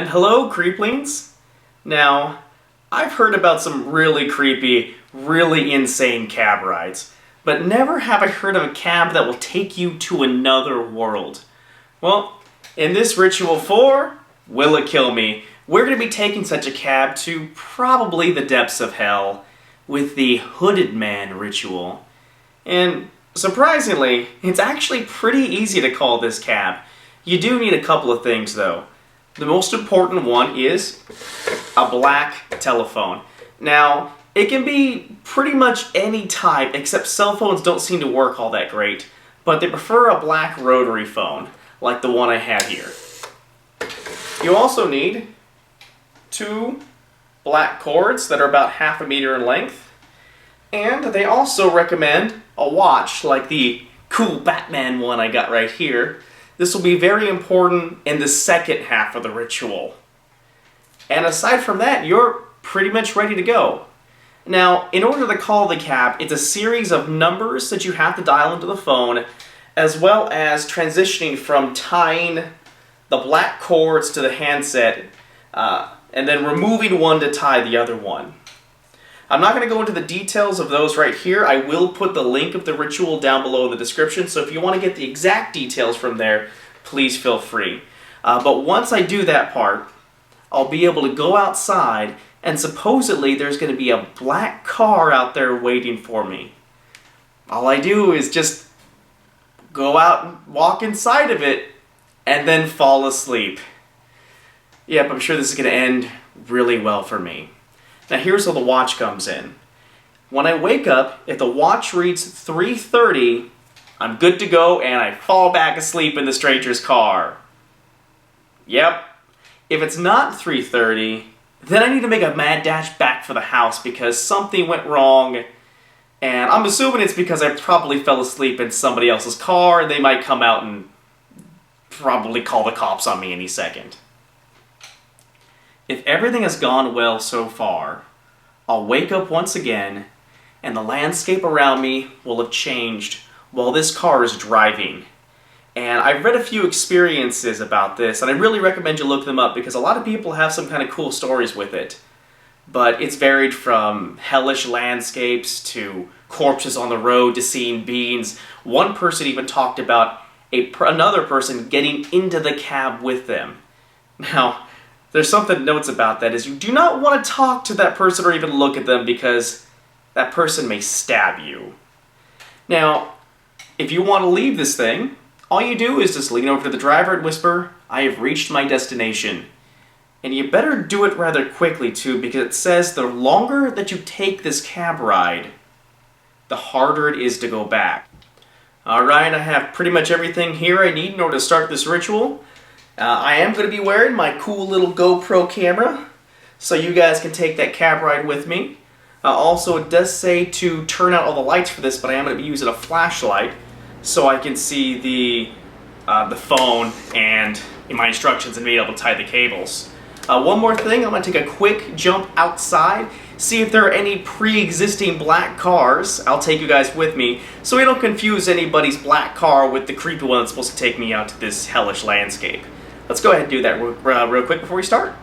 hello, creeplings! Now, I've heard about some really creepy, really insane cab rides, but never have I heard of a cab that will take you to another world. Well, in this ritual for Will It Kill Me, we're going to be taking such a cab to probably the depths of hell with the Hooded Man ritual. And surprisingly, it's actually pretty easy to call this cab. You do need a couple of things though. The most important one is a black telephone. Now, it can be pretty much any type, except cell phones don't seem to work all that great, but they prefer a black rotary phone, like the one I have here. You also need 2 black cords that are about ½ meter in length, and they also recommend a watch, like the cool Batman one I got right here. This will be very important in the second half of the ritual. And aside from that, you're pretty much ready to go. Now, in order to call the cab, it's a series of numbers that you have to dial into the phone, as well as transitioning from tying the black cords to the handset, and then removing one to tie the other one. I'm not going to go into the details of those right here. I will put the link of the ritual down below in the description, so if you want to get the exact details from there, please feel free. But once I do that part, I'll be able to go outside, and supposedly there's going to be a black car out there waiting for me. All I do is just go out and walk inside of it, and then fall asleep. Yep, I'm sure this is going to end really well for me. Now here's where the watch comes in. When I wake up, if the watch reads 3:30, I'm good to go and I fall back asleep in the stranger's car. Yep. If it's not 3:30, then I need to make a mad dash back for the house because something went wrong, and I'm assuming it's because I probably fell asleep in somebody else's car and they might come out and probably call the cops on me any second. If everything has gone well so far, I'll wake up once again, and the landscape around me will have changed while this car is driving. And I've read a few experiences about this, and I really recommend you look them up because a lot of people have some kind of cool stories with it. But it's varied from hellish landscapes to corpses on the road to seeing beings. One person even talked about another person getting into the cab with them. Now, there's something notes about that is you do not want to talk to that person or even look at them because that person may stab you. Now, if you want to leave this thing, all you do is just lean over to the driver and whisper, "I have reached my destination." And you better do it rather quickly too, because it says the longer that you take this cab ride, the harder it is to go back. Alright, I have pretty much everything here I need in order to start this ritual. I am going to be wearing my cool little GoPro camera, so you guys can take that cab ride with me. Also, it does say to turn out all the lights for this, but I am going to be using a flashlight so I can see the phone and my instructions and be able to tie the cables. One more thing, I'm going to take a quick jump outside, see if there are any pre-existing black cars. I'll take you guys with me, so we don't confuse anybody's black car with the creepy one that's supposed to take me out to this hellish landscape. Let's go ahead and do that real quick before we start.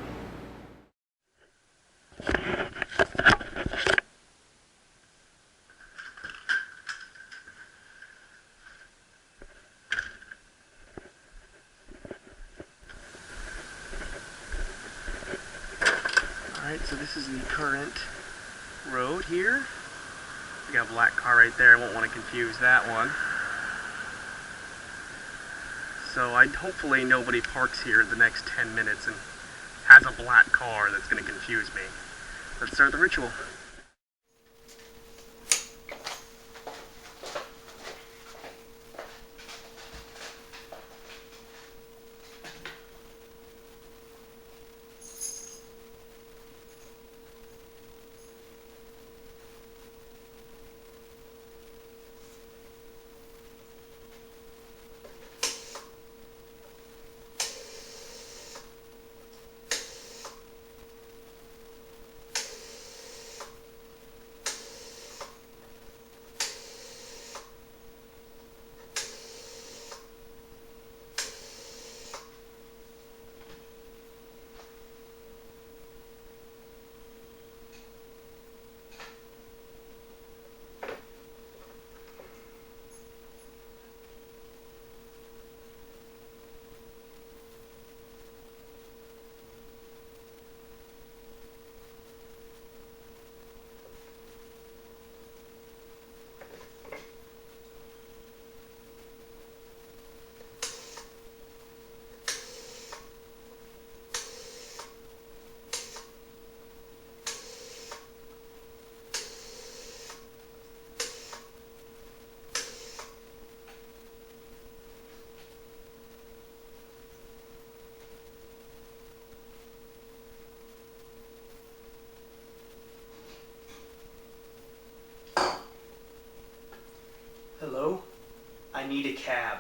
Alright, so this is the current road here. We got a black car right there, I won't want to confuse that one. So hopefully nobody parks here the next 10 minutes and has a black car that's going to confuse me. Let's start the ritual. I need a cab.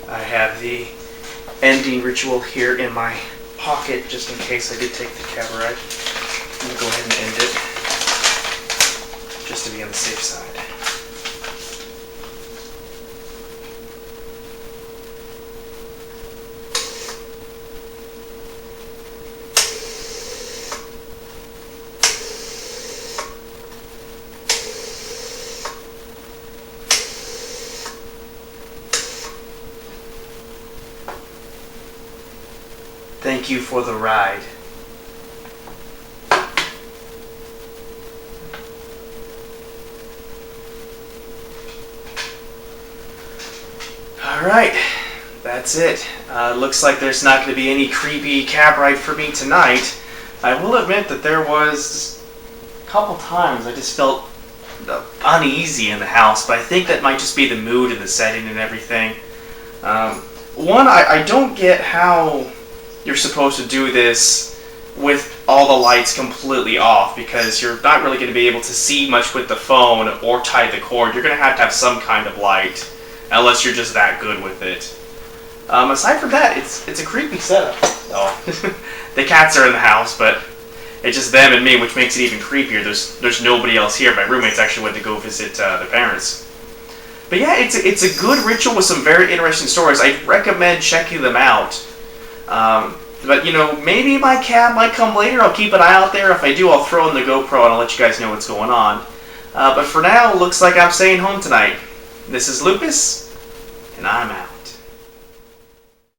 I have the ending ritual here in my pocket just in case I did take the cab ride. I'm going to go ahead and end it just to be on the safe side. Thank you for the ride. Alright, that's it. Looks like there's not going to be any creepy cab ride for me tonight. I will admit that there was a couple times I just felt uneasy in the house, but I think that might just be the mood and the setting and everything. One, I don't get how you're supposed to do this with all the lights completely off, because you're not really going to be able to see much with the phone or tie the cord. You're going to have some kind of light, unless you're just that good with it. Aside from that, it's a creepy setup. Oh. The cats are in the house, but it's just them and me, which makes it even creepier. There's nobody else here. My roommates actually went to go visit their parents. But yeah, it's a good ritual with some very interesting stories. I recommend checking them out. But maybe my cab might come later. I'll keep an eye out there. If I do, I'll throw in the GoPro and I'll let you guys know what's going on. But for now, looks like I'm staying home tonight. This is Lupus, and I'm out.